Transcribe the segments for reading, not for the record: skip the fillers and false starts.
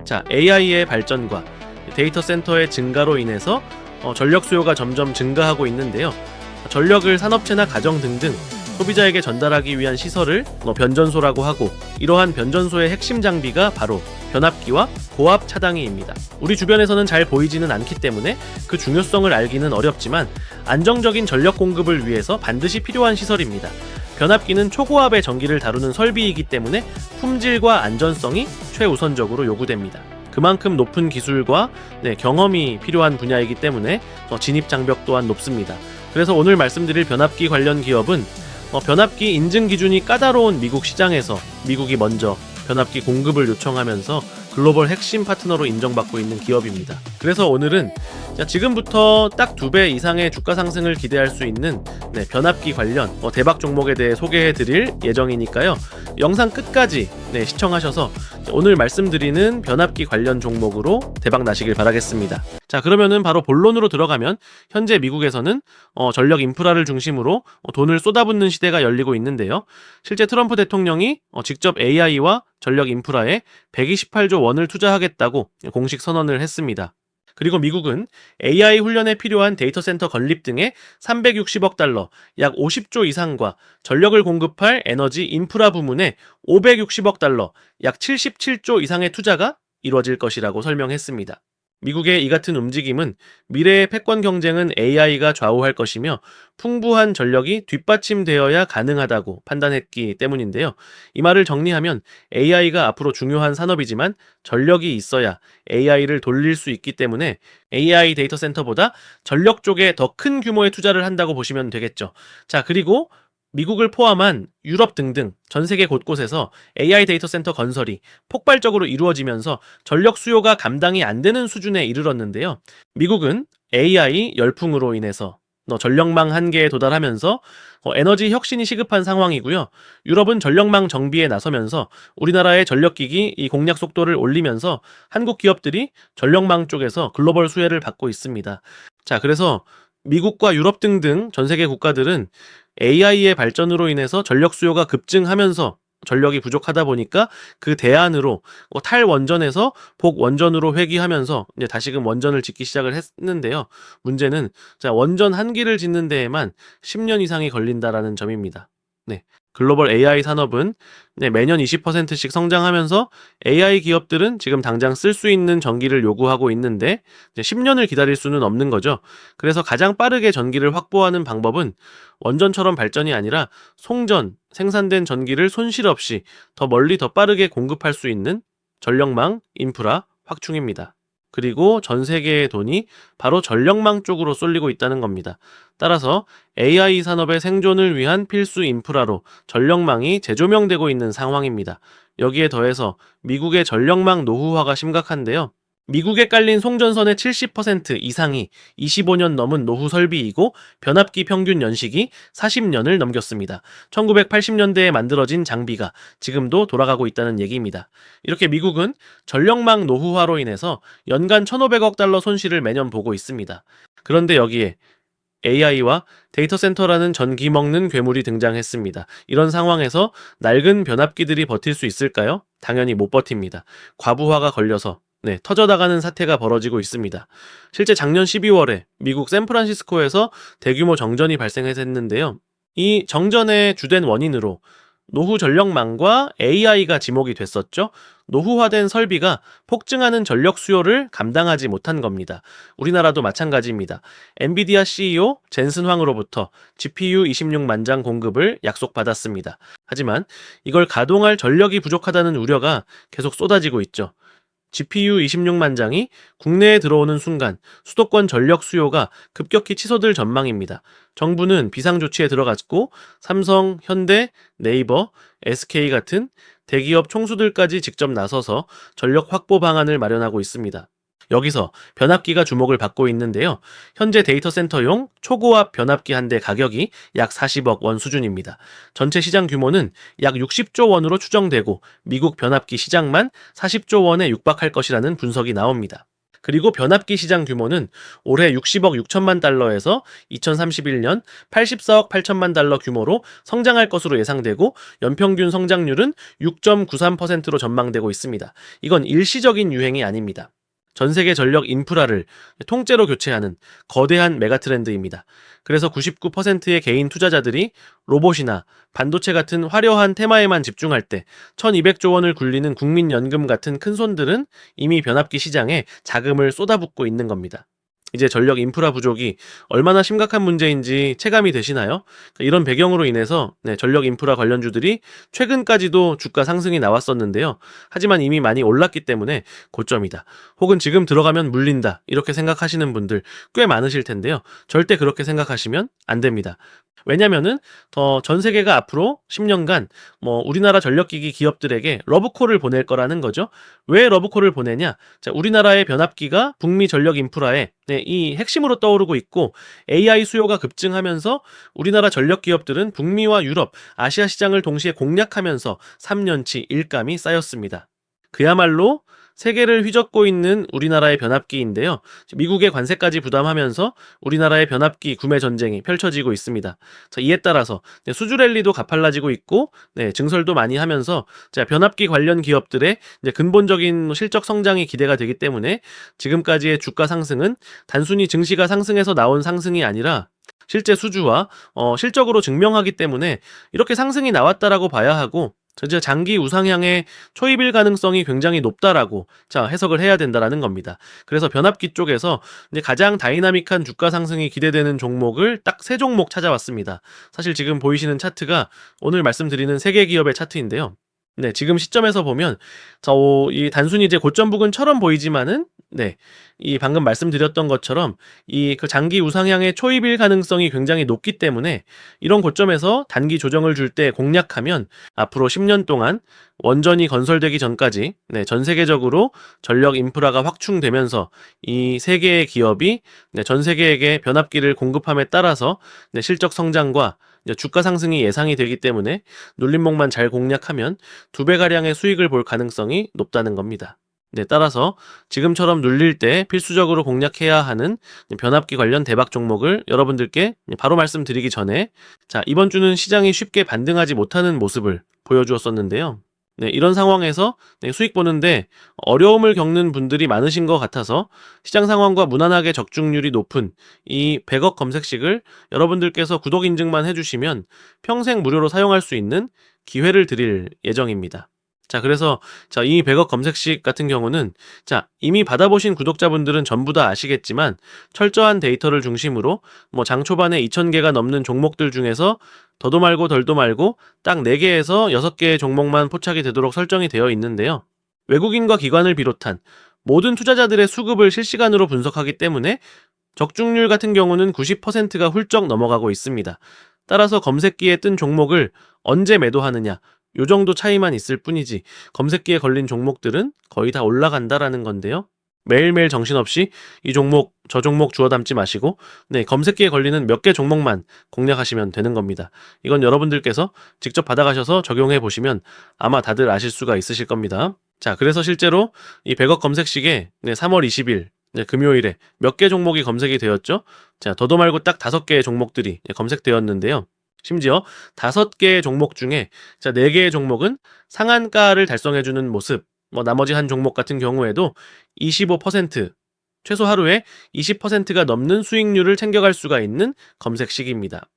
자, AI의 발전과 데이터 센터의 증가로 인해서 전력 수요가 점점 증가하고 있는데요. 전력을 산업체나 가정 등등 소비자에게 전달하기 위한 시설을 변전소라고 하고, 이러한 변전소의 핵심 장비가 바로 변압기와 고압 차당기입니다. 우리 주변에서는 잘 보이지는 않기 때문에 그 중요성을 알기는 어렵지만 안정적인 전력 공급을 위해서 반드시 필요한 시설입니다. 변압기는 초고압의 전기를 다루는 설비이기 때문에 품질과 안전성이 최우선적으로 요구됩니다. 그만큼 높은 기술과 경험이 필요한 분야이기 때문에 진입 장벽 또한 높습니다. 그래서 오늘 말씀드릴 변압기 관련 기업은 변압기 인증 기준이 까다로운 미국 시장에서 미국이 먼저 변압기 공급을 요청하면서 글로벌 핵심 파트너로 인정받고 있는 기업입니다. 그래서 오늘은 지금부터 딱 2배 이상의 주가 상승을 기대할 수 있는 변압기 관련 대박 종목에 대해 소개해 드릴 예정이니까요. 영상 끝까지 시청하셔서 오늘 말씀드리는 변압기 관련 종목으로 대박 나시길 바라겠습니다. 자, 그러면은 바로 본론으로 들어가면 현재 미국에서는 전력 인프라를 중심으로 돈을 쏟아붓는 시대가 열리고 있는데요. 실제 트럼프 대통령이 직접 AI와 전력 인프라에 128조 원을 투자하겠다고 공식 선언을 했습니다. 그리고 미국은 AI 훈련에 필요한 데이터 센터 건립 등에 360억 달러, 약 50조 이상과 전력을 공급할 에너지 인프라 부문에 560억 달러, 약 77조 이상의 투자가 이루어질 것이라고 설명했습니다. 미국의 이 같은 움직임은 미래의 패권 경쟁은 AI가 좌우할 것이며 풍부한 전력이 뒷받침되어야 가능하다고 판단했기 때문인데요. 이 말을 정리하면 AI가 앞으로 중요한 산업이지만 전력이 있어야 AI를 돌릴 수 있기 때문에 AI 데이터 센터보다 전력 쪽에 더 큰 규모의 투자를 한다고 보시면 되겠죠. 자, 그리고 미국을 포함한 유럽 등등 전 세계 곳곳에서 AI 데이터 센터 건설이 폭발적으로 이루어지면서 전력 수요가 감당이 안 되는 수준에 이르렀는데요. 미국은 AI 열풍으로 인해서 전력망 한계에 도달하면서 에너지 혁신이 시급한 상황이고요. 유럽은 전력망 정비에 나서면서 우리나라의 전력기기 이 공략 속도를 올리면서 한국 기업들이 전력망 쪽에서 글로벌 수혜를 받고 있습니다. 자, 그래서 미국과 유럽 등등 전 세계 국가들은 AI의 발전으로 인해서 전력 수요가 급증하면서 전력이 부족하다 보니까 그 대안으로 탈원전에서 복원전으로 회귀하면서 이제 다시금 원전을 짓기 시작을 했는데요. 문제는 원전 한 기를 짓는 데에만 10년 이상이 걸린다라는 점입니다. 글로벌 AI 산업은 매년 20%씩 성장하면서 AI 기업들은 지금 당장 쓸 수 있는 전기를 요구하고 있는데 10년을 기다릴 수는 없는 거죠. 그래서 가장 빠르게 전기를 확보하는 방법은 원전처럼 발전이 아니라 송전, 생산된 전기를 손실 없이 더 멀리 더 빠르게 공급할 수 있는 전력망, 인프라 확충입니다. 그리고 전 세계의 돈이 바로 전력망 쪽으로 쏠리고 있다는 겁니다. 따라서 AI 산업의 생존을 위한 필수 인프라로 전력망이 재조명되고 있는 상황입니다. 여기에 더해서 미국의 전력망 노후화가 심각한데요. 미국에 깔린 송전선의 70% 이상이 25년 넘은 노후 설비이고 변압기 평균 연식이 40년을 넘겼습니다. 1980년대에 만들어진 장비가 지금도 돌아가고 있다는 얘기입니다. 이렇게 미국은 전력망 노후화로 인해서 연간 1,500억 달러 손실을 매년 보고 있습니다. 그런데 여기에 AI와 데이터 센터라는 전기 먹는 괴물이 등장했습니다. 이런 상황에서 낡은 변압기들이 버틸 수 있을까요? 당연히 못 버팁니다. 과부하가 걸려서 터져나가는 사태가 벌어지고 있습니다. 실제 작년 12월에 미국 샌프란시스코에서 대규모 정전이 발생했는데요. 이 정전의 주된 원인으로 노후 전력망과 AI가 지목이 됐었죠. 노후화된 설비가 폭증하는 전력 수요를 감당하지 못한 겁니다. 우리나라도 마찬가지입니다. 엔비디아 CEO 젠슨 황으로부터 GPU 26만 장 공급을 약속받았습니다. 하지만 이걸 가동할 전력이 부족하다는 우려가 계속 쏟아지고 있죠. GPU 26만 장이 국내에 들어오는 순간 수도권 전력 수요가 급격히 치솟을 전망입니다. 정부는 비상조치에 들어갔고 삼성, 현대, 네이버, SK 같은 대기업 총수들까지 직접 나서서 전력 확보 방안을 마련하고 있습니다. 여기서 변압기가 주목을 받고 있는데요. 현재 데이터 센터용 초고압 변압기 한 대 가격이 약 40억 원 수준입니다. 전체 시장 규모는 약 60조 원으로 추정되고 미국 변압기 시장만 40조 원에 육박할 것이라는 분석이 나옵니다. 그리고 변압기 시장 규모는 올해 60억 6천만 달러에서 2031년 84억 8천만 달러 규모로 성장할 것으로 예상되고 연평균 성장률은 6.93%로 전망되고 있습니다. 이건 일시적인 유행이 아닙니다. 전 세계 전력 인프라를 통째로 교체하는 거대한 메가트렌드입니다. 그래서 99%의 개인 투자자들이 로봇이나 반도체 같은 화려한 테마에만 집중할 때 1200조 원을 굴리는 국민연금 같은 큰 손들은 이미 변압기 시장에 자금을 쏟아붓고 있는 겁니다. 이제 전력 인프라 부족이 얼마나 심각한 문제인지 체감이 되시나요? 이런 배경으로 인해서 전력 인프라 관련주들이 최근까지도 주가 상승이 나왔었는데요. 하지만 이미 많이 올랐기 때문에 고점이다. 혹은 지금 들어가면 물린다. 이렇게 생각하시는 분들 꽤 많으실 텐데요. 절대 그렇게 생각하시면 안 됩니다. 왜냐면은 전 세계가 앞으로 10년간 우리나라 전력기기 기업들에게 러브콜을 보낼 거라는 거죠. 왜 러브콜을 보내냐? 자, 우리나라의 변압기가 북미 전력 인프라에 이 핵심으로 떠오르고 있고 AI 수요가 급증하면서 우리나라 전력 기업들은 북미와 유럽, 아시아 시장을 동시에 공략하면서 3년치 일감이 쌓였습니다. 그야말로 세계를 휘젓고 있는 우리나라의 변압기인데요. 미국의 관세까지 부담하면서 우리나라의 변압기 구매 전쟁이 펼쳐지고 있습니다. 자, 이에 따라서 수주랠리도 가팔라지고 있고 증설도 많이 하면서 변압기 관련 기업들의 근본적인 실적 성장이 기대가 되기 때문에 지금까지의 주가 상승은 단순히 증시가 상승해서 나온 상승이 아니라 실제 수주와 실적으로 증명하기 때문에 이렇게 상승이 나왔다라고 봐야 하고 장기 우상향의 초입일 가능성이 굉장히 높다라고 해석을 해야 된다라는 겁니다. 그래서 변압기 쪽에서 이제 가장 다이나믹한 주가 상승이 기대되는 종목을 딱 3종목 찾아왔습니다. 사실 지금 보이시는 차트가 오늘 말씀드리는 3개 기업의 차트인데요. 지금 시점에서 보면 이 단순히 이제 고점 부근처럼 보이지만은 이 방금 말씀드렸던 것처럼 그 장기 우상향의 초입일 가능성이 굉장히 높기 때문에 이런 고점에서 단기 조정을 줄 때 공략하면 앞으로 10년 동안 원전이 건설되기 전까지 전 세계적으로 전력 인프라가 확충되면서 이 3개의 기업이 전 세계에게 변압기를 공급함에 따라서 실적 성장과 주가 상승이 예상이 되기 때문에 눌림목만 잘 공략하면 2배가량의 수익을 볼 가능성이 높다는 겁니다. 따라서 지금처럼 눌릴 때 필수적으로 공략해야 하는 변압기 관련 대박 종목을 여러분들께 바로 말씀드리기 전에 이번 주는 시장이 쉽게 반등하지 못하는 모습을 보여주었었는데요. 이런 상황에서 수익 보는데 어려움을 겪는 분들이 많으신 것 같아서 시장 상황과 무난하게 적중률이 높은 이 100억 검색식을 여러분들께서 구독 인증만 해주시면 평생 무료로 사용할 수 있는 기회를 드릴 예정입니다. 그래서 이 100억 검색식 같은 경우는 이미 받아보신 구독자분들은 전부 다 아시겠지만 철저한 데이터를 중심으로 장 초반에 2,000개가 넘는 종목들 중에서 더도 말고 덜도 말고 딱 4개에서 6개의 종목만 포착이 되도록 설정이 되어 있는데요. 외국인과 기관을 비롯한 모든 투자자들의 수급을 실시간으로 분석하기 때문에 적중률 같은 경우는 90%가 훌쩍 넘어가고 있습니다. 따라서 검색기에 뜬 종목을 언제 매도하느냐 요 정도 차이만 있을 뿐이지 검색기에 걸린 종목들은 거의 다 올라간다라는 건데요. 매일매일 정신없이 이 종목 저 종목 주워 담지 마시고 검색기에 걸리는 몇 개 종목만 공략하시면 되는 겁니다. 이건 여러분들께서 직접 받아가셔서 적용해 보시면 아마 다들 아실 수가 있으실 겁니다. 그래서 실제로 이 100억 검색식에 3월 20일 금요일에 몇 개 종목이 검색이 되었죠. 더도 말고 딱 5개의 종목들이 검색되었는데요. 심지어 5개의 종목 중에 4개의 종목은 상한가를 달성해주는 모습, 나머지 한 종목 같은 경우에도 25%, 최소 하루에 20%가 넘는 수익률을 챙겨갈 수가 있는 검색식입니다.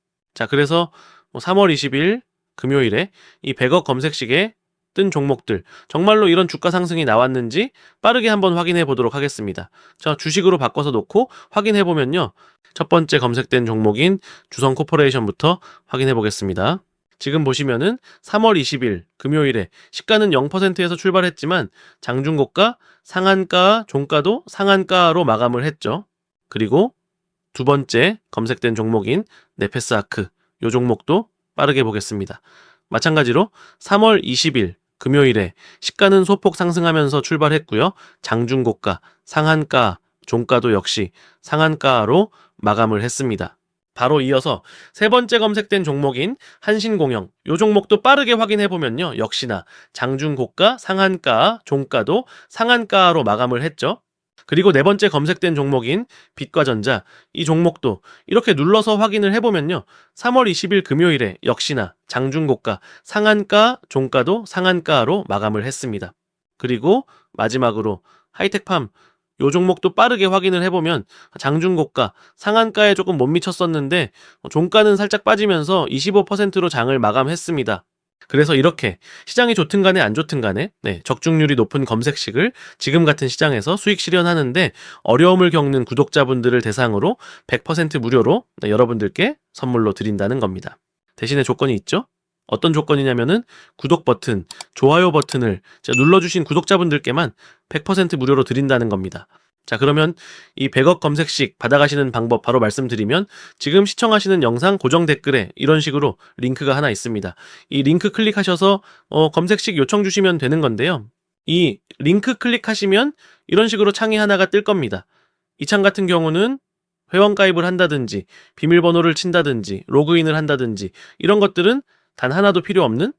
그래서 3월 20일 금요일에 이 100억 검색식에 뜬 종목들, 정말로 이런 주가 상승이 나왔는지 빠르게 한번 확인해 보도록 하겠습니다. 주식으로 바꿔서 놓고 확인해 보면요. 첫 번째 검색된 종목인 주성코퍼레이션부터 확인해 보겠습니다. 지금 보시면은 3월 20일 금요일에 시가는 0%에서 출발했지만 장중고가, 상한가, 종가도 상한가로 마감을 했죠. 그리고 두 번째 검색된 종목인 네페스아크, 요 종목도 빠르게 보겠습니다. 마찬가지로 3월 20일 금요일에 시가는 소폭 상승하면서 출발했고요. 장중고가, 상한가, 종가도 역시 상한가로 마감을 했습니다. 바로 이어서 세 번째 검색된 종목인 한신공영, 이 종목도 빠르게 확인해보면요. 역시나 장중고가, 상한가, 종가도 상한가로 마감을 했죠. 그리고 네 번째 검색된 종목인 빛과 전자, 이 종목도 이렇게 눌러서 확인을 해보면요. 3월 20일 금요일에 역시나 장중고가, 상한가, 종가도 상한가로 마감을 했습니다. 그리고 마지막으로 하이텍팜, 요 종목도 빠르게 확인을 해보면 장중고가, 상한가에 조금 못 미쳤었는데 종가는 살짝 빠지면서 25%로 장을 마감했습니다. 그래서 이렇게 시장이 좋든 간에 안 좋든 간에 적중률이 높은 검색식을 지금 같은 시장에서 수익 실현하는데 어려움을 겪는 구독자분들을 대상으로 100% 무료로 여러분들께 선물로 드린다는 겁니다. 대신에 조건이 있죠? 어떤 조건이냐면은 구독 버튼, 좋아요 버튼을 눌러주신 구독자분들께만 100% 무료로 드린다는 겁니다. 자, 그러면 이 100억 검색식 받아가시는 방법 바로 말씀드리면 지금 시청하시는 영상 고정 댓글에 이런 식으로 링크가 하나 있습니다. 이 링크 클릭하셔서 검색식 요청 주시면 되는 건데요. 이 링크 클릭하시면 이런 식으로 창이 하나가 뜰 겁니다. 이 창 같은 경우는 회원 가입을 한다든지 비밀번호를 친다든지 로그인을 한다든지 이런 것들은 단 하나도 필요 없는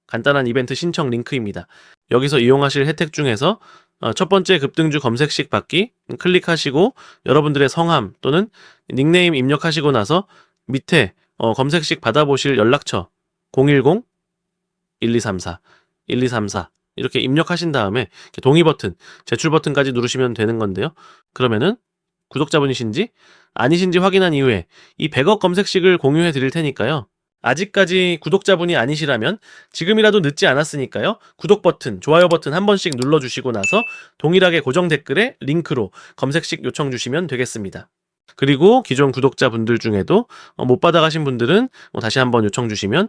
간단한 이벤트 신청 링크입니다. 여기서 이용하실 혜택 중에서 첫 번째 급등주 검색식 받기 클릭하시고 여러분들의 성함 또는 닉네임 입력하시고 나서 밑에 검색식 받아보실 연락처 010-1234 1234 이렇게 입력하신 다음에 동의 버튼, 제출 버튼까지 누르시면 되는 건데요. 그러면은 구독자분이신지 아니신지 확인한 이후에 이 100억 검색식을 공유해 드릴 테니까요. 아직까지 구독자분이 아니시라면 지금이라도 늦지 않았으니까요. 구독 버튼, 좋아요 버튼 한 번씩 눌러주시고 나서 동일하게 고정 댓글에 링크로 검색식 요청 주시면 되겠습니다. 그리고 기존 구독자분들 중에도 못 받아가신 분들은 다시 한번 요청 주시면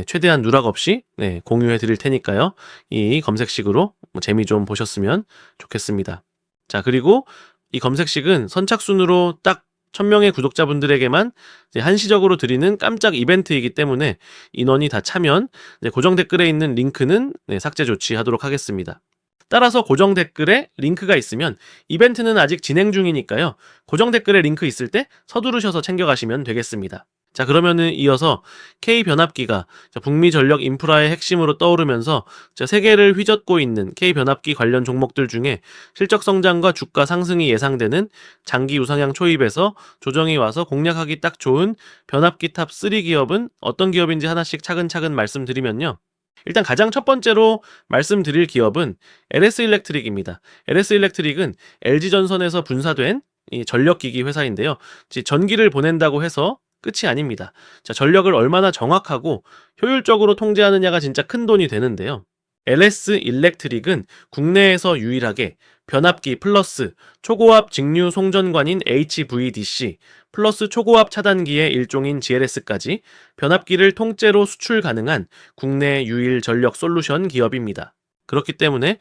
최대한 누락 없이 공유해 드릴 테니까요. 이 검색식으로 재미 좀 보셨으면 좋겠습니다. 자, 그리고 이 검색식은 선착순으로 딱 1000명의 구독자분들에게만 한시적으로 드리는 깜짝 이벤트이기 때문에 인원이 다 차면 고정 댓글에 있는 링크는 삭제 조치하도록 하겠습니다. 따라서 고정 댓글에 링크가 있으면 이벤트는 아직 진행 중이니까요. 고정 댓글에 링크 있을 때 서두르셔서 챙겨가시면 되겠습니다. 자, 그러면은 이어서 K변압기가 북미 전력 인프라의 핵심으로 떠오르면서 세계를 휘젓고 있는 K변압기 관련 종목들 중에 실적 성장과 주가 상승이 예상되는 장기 우상향 초입에서 조정이 와서 공략하기 딱 좋은 변압기 탑 3 기업은 어떤 기업인지 하나씩 차근차근 말씀드리면요. 일단 가장 첫 번째로 말씀드릴 기업은 LS일렉트릭입니다. LS일렉트릭은 LG전선에서 분사된 이 전력기기 회사인데요. 전기를 보낸다고 해서 끝이 아닙니다. 자, 전력을 얼마나 정확하고 효율적으로 통제하느냐가 진짜 큰 돈이 되는데요. LS일렉트릭은 국내에서 유일하게 변압기 플러스 초고압 직류 송전관인 HVDC 플러스 초고압 차단기의 일종인 GLS까지 변압기를 통째로 수출 가능한 국내 유일 전력 솔루션 기업입니다. 그렇기 때문에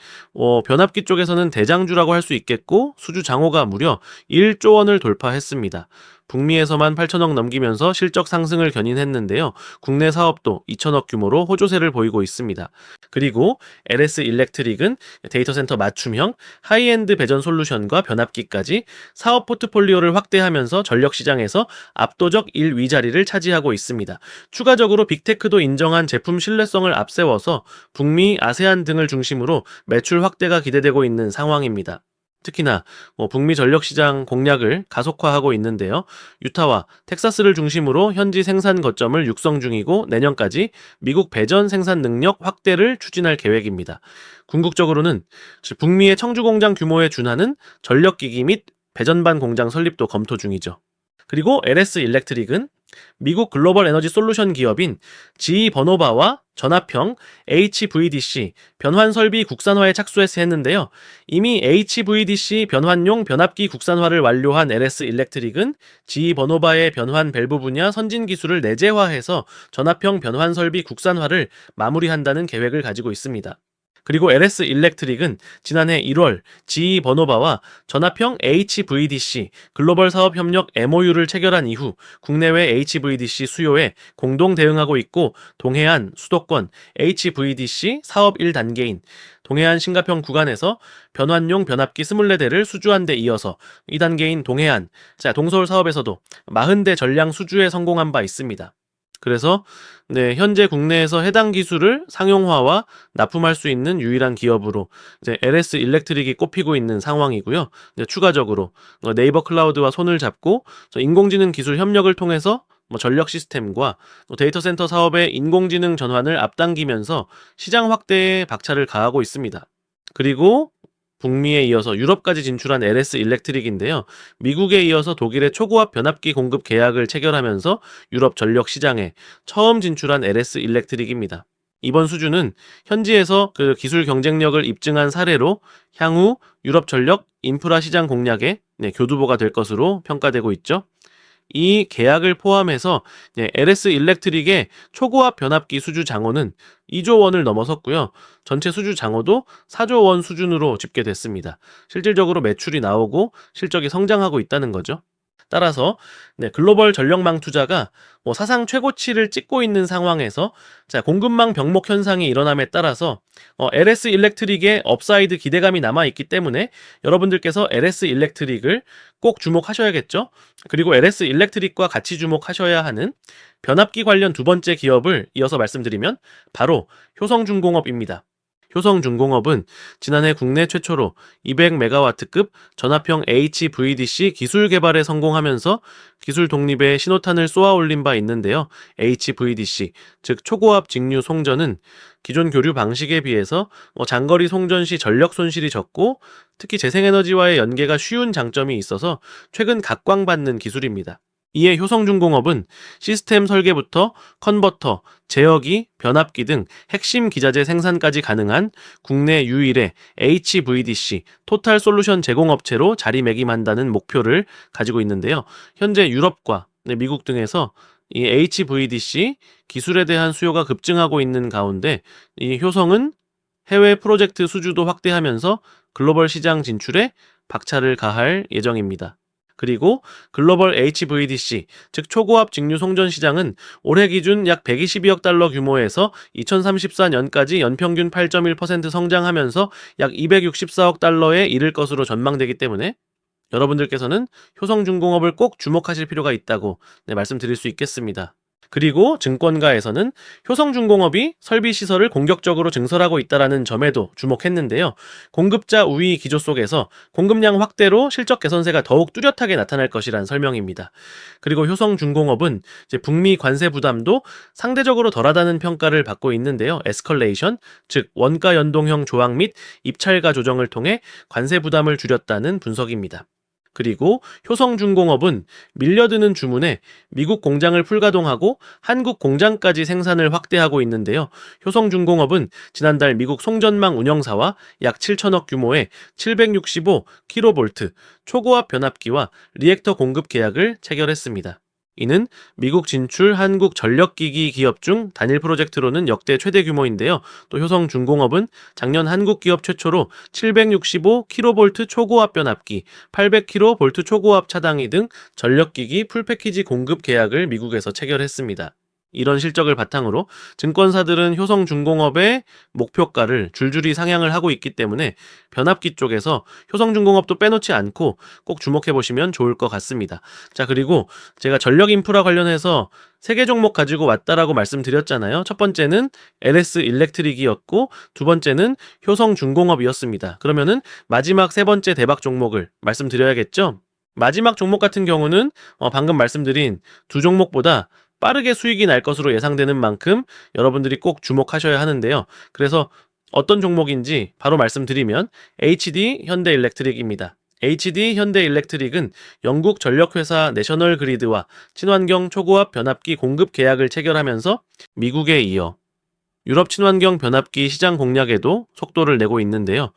변압기 쪽에서는 대장주라고 할 수 있겠고 수주 장호가 무려 1조 원을 돌파했습니다. 북미에서만 8천억 넘기면서 실적 상승을 견인했는데요. 국내 사업도 2천억 규모로 호조세를 보이고 있습니다. 그리고 LS일렉트릭은 데이터 센터 맞춤형 하이엔드 배전 솔루션과 변압기까지 사업 포트폴리오를 확대하면서 전력 시장에서 압도적 1위 자리를 차지하고 있습니다. 추가적으로 빅테크도 인정한 제품 신뢰성을 앞세워서 북미, 아세안 등을 중심으로 매출 확대가 기대되고 있는 상황입니다. 특히나 북미 전력시장 공략을 가속화하고 있는데요. 유타와 텍사스를 중심으로 현지 생산 거점을 육성 중이고 내년까지 미국 배전 생산 능력 확대를 추진할 계획입니다. 궁극적으로는 북미의 청주 공장 규모에 준하는 전력기기 및 배전반 공장 설립도 검토 중이죠. 그리고 LS일렉트릭은 미국 글로벌 에너지 솔루션 기업인 GE 버노바와 전압형 HVDC 변환 설비 국산화에 착수했는데요. 이미 HVDC 변환용 변압기 국산화를 완료한 LS일렉트릭은 GE 버노바의 변환 밸브 분야 선진 기술을 내재화해서 전압형 변환 설비 국산화를 마무리한다는 계획을 가지고 있습니다. 그리고 LS일렉트릭은 지난해 1월 GE 버노바와 전압형 HVDC 글로벌 사업 협력 MOU를 체결한 이후 국내외 HVDC 수요에 공동 대응하고 있고 동해안, 수도권 HVDC 사업 1단계인 동해안 싱가평 구간에서 변환용 변압기 24대를 수주한 데 이어서 2단계인 동해안, 동서울 사업에서도 40대 전량 수주에 성공한 바 있습니다. 그래서 현재 국내에서 해당 기술을 상용화와 납품할 수 있는 유일한 기업으로 이제 LS 일렉트릭이 꼽히고 있는 상황이고요. 이제 추가적으로 네이버 클라우드와 손을 잡고 인공지능 기술 협력을 통해서 전력 시스템과 데이터 센터 사업의 인공지능 전환을 앞당기면서 시장 확대에 박차를 가하고 있습니다. 그리고 북미에 이어서 유럽까지 진출한 LS 일렉트릭인데요. 미국에 이어서 독일의 초고압 변압기 공급 계약을 체결하면서 유럽 전력 시장에 처음 진출한 LS 일렉트릭입니다. 이번 수주는 현지에서 그 기술 경쟁력을 입증한 사례로 향후 유럽 전력 인프라 시장 공략에 교두보가 될 것으로 평가되고 있죠. 이 계약을 포함해서 LS 일렉트릭의 초고압 변압기 수주 장호는 2조 원을 넘어섰고요. 전체 수주 장호도 4조 원 수준으로 집계됐습니다. 실질적으로 매출이 나오고 실적이 성장하고 있다는 거죠. 따라서 글로벌 전력망 투자가 사상 최고치를 찍고 있는 상황에서 공급망 병목 현상이 일어남에 따라서 LS 일렉트릭의 업사이드 기대감이 남아있기 때문에 여러분들께서 LS 일렉트릭을 꼭 주목하셔야겠죠. 그리고 LS 일렉트릭과 같이 주목하셔야 하는 변압기 관련 두 번째 기업을 이어서 말씀드리면 바로 효성중공업입니다. 효성중공업은 지난해 국내 최초로 200메가와트급 전압형 HVDC 기술 개발에 성공하면서 기술 독립의 신호탄을 쏘아 올린 바 있는데요. HVDC, 즉 초고압 직류 송전은 기존 교류 방식에 비해서 장거리 송전 시 전력 손실이 적고 특히 재생에너지와의 연계가 쉬운 장점이 있어서 최근 각광받는 기술입니다. 이에 효성중공업은 시스템 설계부터 컨버터, 제어기, 변압기 등 핵심 기자재 생산까지 가능한 국내 유일의 HVDC 토탈 솔루션 제공업체로 자리매김한다는 목표를 가지고 있는데요. 현재 유럽과 미국 등에서 이 HVDC 기술에 대한 수요가 급증하고 있는 가운데 이 효성은 해외 프로젝트 수주도 확대하면서 글로벌 시장 진출에 박차를 가할 예정입니다. 그리고 글로벌 HVDC, 즉 초고압 직류 송전 시장은 올해 기준 약 122억 달러 규모에서 2034년까지 연평균 8.1% 성장하면서 약 264억 달러에 이를 것으로 전망되기 때문에 여러분들께서는 효성중공업을 꼭 주목하실 필요가 있다고 말씀드릴 수 있겠습니다. 그리고 증권가에서는 효성중공업이 설비시설을 공격적으로 증설하고 있다는 점에도 주목했는데요. 공급자 우위 기조 속에서 공급량 확대로 실적 개선세가 더욱 뚜렷하게 나타날 것이란 설명입니다. 그리고 효성중공업은 이제 북미 관세 부담도 상대적으로 덜하다는 평가를 받고 있는데요. 에스컬레이션, 즉 원가 연동형 조항 및 입찰가 조정을 통해 관세 부담을 줄였다는 분석입니다. 그리고 효성중공업은 밀려드는 주문에 미국 공장을 풀가동하고 한국 공장까지 생산을 확대하고 있는데요. 효성중공업은 지난달 미국 송전망 운영사와 약 7천억 규모의 765kV 초고압 변압기와 리액터 공급 계약을 체결했습니다. 이는 미국 진출 한국 전력기기 기업 중 단일 프로젝트로는 역대 최대 규모인데요. 또 효성중공업은 작년 한국 기업 최초로 765kV 초고압 변압기, 800kV 초고압 차단기 등 전력기기 풀패키지 공급 계약을 미국에서 체결했습니다. 이런 실적을 바탕으로 증권사들은 효성중공업의 목표가를 줄줄이 상향을 하고 있기 때문에 변압기 쪽에서 효성중공업도 빼놓지 않고 꼭 주목해보시면 좋을 것 같습니다. 자, 그리고 제가 전력 인프라 관련해서 3개 종목 가지고 왔다라고 말씀드렸잖아요. 첫 번째는 LS 일렉트릭이었고 두 번째는 효성중공업이었습니다. 그러면은 마지막 세 번째 대박 종목을 말씀드려야겠죠? 마지막 종목 같은 경우는 방금 말씀드린 두 종목보다 빠르게 수익이 날 것으로 예상되는 만큼 여러분들이 꼭 주목하셔야 하는데요. 그래서 어떤 종목인지 바로 말씀드리면 HD 현대일렉트릭입니다. HD 현대일렉트릭은 영국 전력회사 내셔널 그리드와 친환경 초고압 변압기 공급 계약을 체결하면서 미국에 이어 유럽 친환경 변압기 시장 공략에도 속도를 내고 있는데요.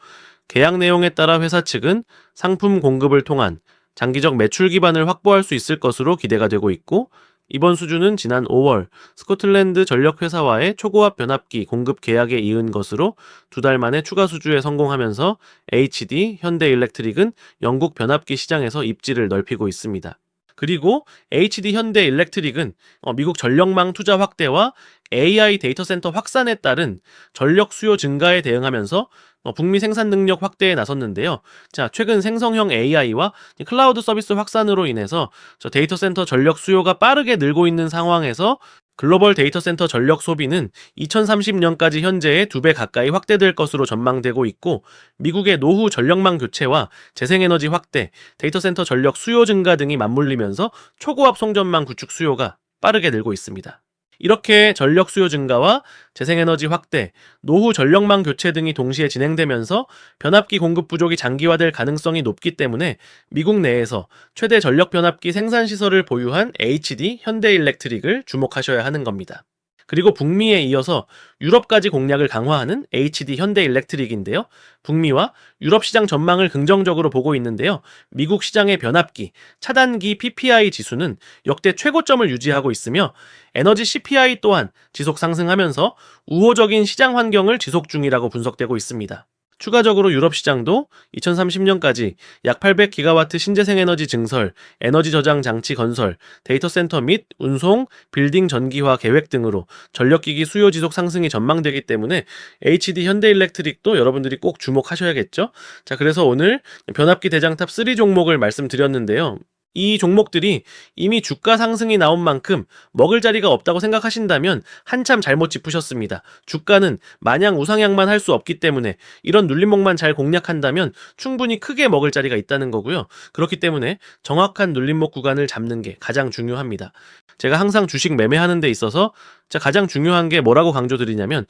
계약 내용에 따라 회사 측은 상품 공급을 통한 장기적 매출 기반을 확보할 수 있을 것으로 기대가 되고 있고 이번 수주는 지난 5월 스코틀랜드 전력회사와의 초고압 변압기 공급 계약에 이은 것으로 2달 만에 추가 수주에 성공하면서 HD 현대일렉트릭은 영국 변압기 시장에서 입지를 넓히고 있습니다. 그리고 HD 현대일렉트릭은 미국 전력망 투자 확대와 AI 데이터 센터 확산에 따른 전력 수요 증가에 대응하면서 북미 생산 능력 확대에 나섰는데요. 자, 최근 생성형 AI와 클라우드 서비스 확산으로 인해서 데이터 센터 전력 수요가 빠르게 늘고 있는 상황에서 글로벌 데이터 센터 전력 소비는 2030년까지 현재의 2배 가까이 확대될 것으로 전망되고 있고, 미국의 노후 전력망 교체와 재생에너지 확대, 데이터 센터 전력 수요 증가 등이 맞물리면서 초고압 송전망 구축 수요가 빠르게 늘고 있습니다. 이렇게 전력 수요 증가와 재생에너지 확대, 노후 전력망 교체 등이 동시에 진행되면서 변압기 공급 부족이 장기화될 가능성이 높기 때문에 미국 내에서 최대 전력 변압기 생산 시설을 보유한 HD 현대일렉트릭을 주목하셔야 하는 겁니다. 그리고 북미에 이어서 유럽까지 공략을 강화하는 HD 현대일렉트릭인데요. 북미와 유럽 시장 전망을 긍정적으로 보고 있는데요. 미국 시장의 변압기, 차단기 PPI 지수는 역대 최고점을 유지하고 있으며 에너지 CPI 또한 지속 상승하면서 우호적인 시장 환경을 지속 중이라고 분석되고 있습니다. 추가적으로 유럽 시장도 2030년까지 약 800기가와트 신재생에너지 증설, 에너지 저장 장치 건설, 데이터 센터 및 운송, 빌딩 전기화 계획 등으로 전력기기 수요 지속 상승이 전망되기 때문에 HD 현대일렉트릭도 여러분들이 꼭 주목하셔야겠죠? 자, 그래서 오늘 변압기 대장탑 3 종목을 말씀드렸는데요. 이 종목들이 이미 주가 상승이 나온 만큼 먹을 자리가 없다고 생각하신다면 한참 잘못 짚으셨습니다. 주가는 마냥 우상향만 할 수 없기 때문에 이런 눌림목만 잘 공략한다면 충분히 크게 먹을 자리가 있다는 거고요. 그렇기 때문에 정확한 눌림목 구간을 잡는 게 가장 중요합니다. 제가 항상 주식 매매하는 데 있어서 가장 중요한 게 뭐라고 강조드리냐면,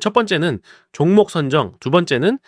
첫 번째는 종목 선정, 두 번째는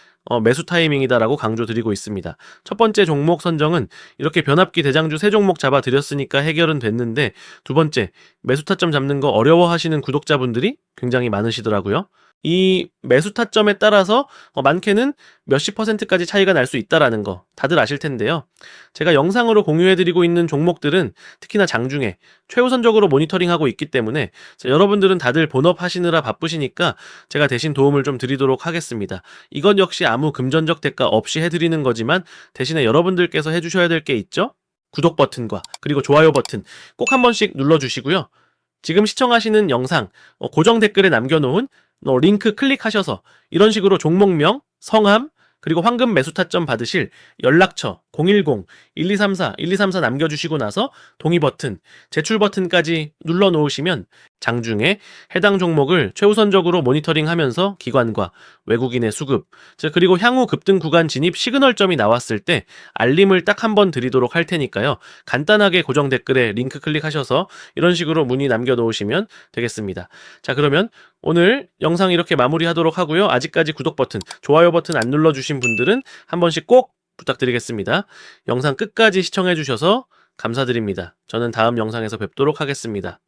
매수 타이밍이다라고 강조드리고 있습니다. 첫 번째 종목 선정은 이렇게 변압기 대장주 3종목 잡아드렸으니까 해결은 됐는데, 두 번째 매수 타점 잡는 거 어려워하시는 구독자분들이 굉장히 많으시더라고요. 이 매수 타점에 따라서 많게는 몇십 %까지 차이가 날 수 있다라는 거 다들 아실 텐데요. 제가 영상으로 공유해드리고 있는 종목들은 특히나 장중에 최우선적으로 모니터링하고 있기 때문에 여러분들은 다들 본업 하시느라 바쁘시니까 제가 대신 도움을 좀 드리도록 하겠습니다. 이건 역시 아무 금전적 대가 없이 해드리는 거지만 대신에 여러분들께서 해주셔야 될 게 있죠? 구독 버튼과 그리고 좋아요 버튼 꼭 한 번씩 눌러주시고요. 지금 시청하시는 영상 고정 댓글에 남겨놓은 링크 클릭하셔서 이런 식으로 종목명, 성함, 그리고 황금 매수 타점 받으실 연락처 010-1234-1234 남겨주시고 나서 동의 버튼, 제출 버튼까지 눌러 놓으시면 장중에 해당 종목을 최우선적으로 모니터링하면서 기관과 외국인의 수급, 그리고 향후 급등 구간 진입 시그널점이 나왔을 때 알림을 딱 한 번 드리도록 할 테니까요. 간단하게 고정 댓글에 링크 클릭하셔서 이런 식으로 문의 남겨놓으시면 되겠습니다. 자, 그러면 오늘 영상 이렇게 마무리하도록 하고요. 아직까지 구독 버튼, 좋아요 버튼 안 눌러주신 분들은 한 번씩 꼭 부탁드리겠습니다. 영상 끝까지 시청해주셔서 감사드립니다. 저는 다음 영상에서 뵙도록 하겠습니다.